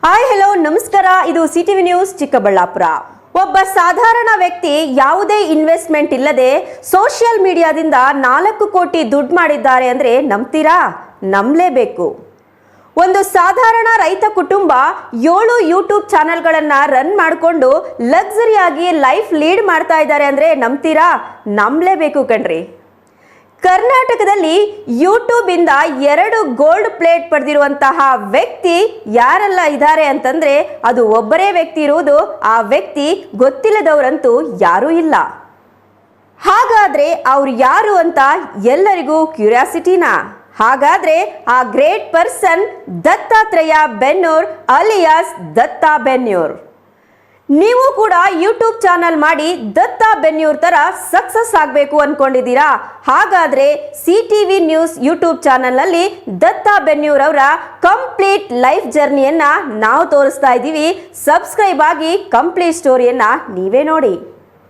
Hi hello ನಮಸ್ಕಾರ. ಇದು CTV news Chikkaballapur. ಒಬ್ಬ ಸಾಧಾರಣ ವ್ಯಕ್ತಿ ಯಾವುದೇ ಇನ್ವೆಸ್ಟ್ಮೆಂಟ್ ಇಲ್ಲದೆ ಸೋಷಿಯಲ್ ಮೀಡಿಯಾದಿಂದ 4 ಕೋಟಿ ದುಡ್ಡು ಮಾಡಿದ್ದಾರೆ ಅಂದ್ರೆ ನಂಬ್ತೀರಾ? ನಂಬಲೇಬೇಕು. ಒಂದು ಸಾಧಾರಣ ರೈತ ಕುಟುಂಬ 7 ಯೂಟ್ಯೂಬ್ ಚಾನೆಲ್ಗಳನ್ನು ರನ್ ಮಾಡಿಕೊಂಡು ಲಕ್ಸರಿಯಾಗಿ ಲೈಫ್ ಲೀಡ್ ಮಾಡ್ತಾ ಇದ್ದಾರೆ ಅಂದ್ರೆ ನಂಬ್ತೀರಾ? ನಂಬಲೇಬೇಕು ಕಣ್ರಿ. ಕರ್ನಾಟಕದಲ್ಲಿ ಯೂಟ್ಯೂಬ್ ಇಂದ 2 ಗೋಲ್ಡ್ ಪ್ಲೇಟ್ ಪಡೆದಿರುವಂತಹ ವ್ಯಕ್ತಿ ಯಾರೆಲ್ಲ ಇದ್ದಾರೆ ಅಂತಂದ್ರೆ ಅದು ಒಬ್ಬರೇ ವ್ಯಕ್ತಿ ಇರುವುದು. ಆ ವ್ಯಕ್ತಿ ಗೊತ್ತಿಲ್ಲದವರಂತೂ ಯಾರೂ ಇಲ್ಲ. ಹಾಗಾದ್ರೆ ಅವ್ರು ಯಾರು ಅಂತ ಎಲ್ಲರಿಗೂ ಕ್ಯೂರಿಯಾಸಿಟಿನಾ? ಹಾಗಾದ್ರೆ ಆ great person Dattatreya Bennur alias Datta Bennur. ನೀವು ಕೂಡ ಯೂಟ್ಯೂಬ್ ಚಾನಲ್ ಮಾಡಿ ದತ್ತಾ ಬೆನ್ನೂರ್ ತರ ಸಕ್ಸಸ್ ಆಗಬೇಕು ಅನ್ಕೊಂಡಿದ್ದೀರಾ? ಹಾಗಾದ್ರೆ ಸಿಟಿವಿ ನ್ಯೂಸ್ ಯೂಟ್ಯೂಬ್ ಚಾನಲ್ ನಲ್ಲಿ ದತ್ತಾ ಬೆನ್ನೂರ್ ಅವರ ಕಂಪ್ಲೀಟ್ ಲೈಫ್ ಜರ್ನಿಯನ್ನ ನಾವು ತೋರಿಸ್ತಾ ಇದ್ದೀವಿ. ಸಬ್ಸ್ಕ್ರೈಬ್ ಆಗಿ ಕಂಪ್ಲೀಟ್ ಸ್ಟೋರಿಯನ್ನ ನೀವೇ ನೋಡಿ.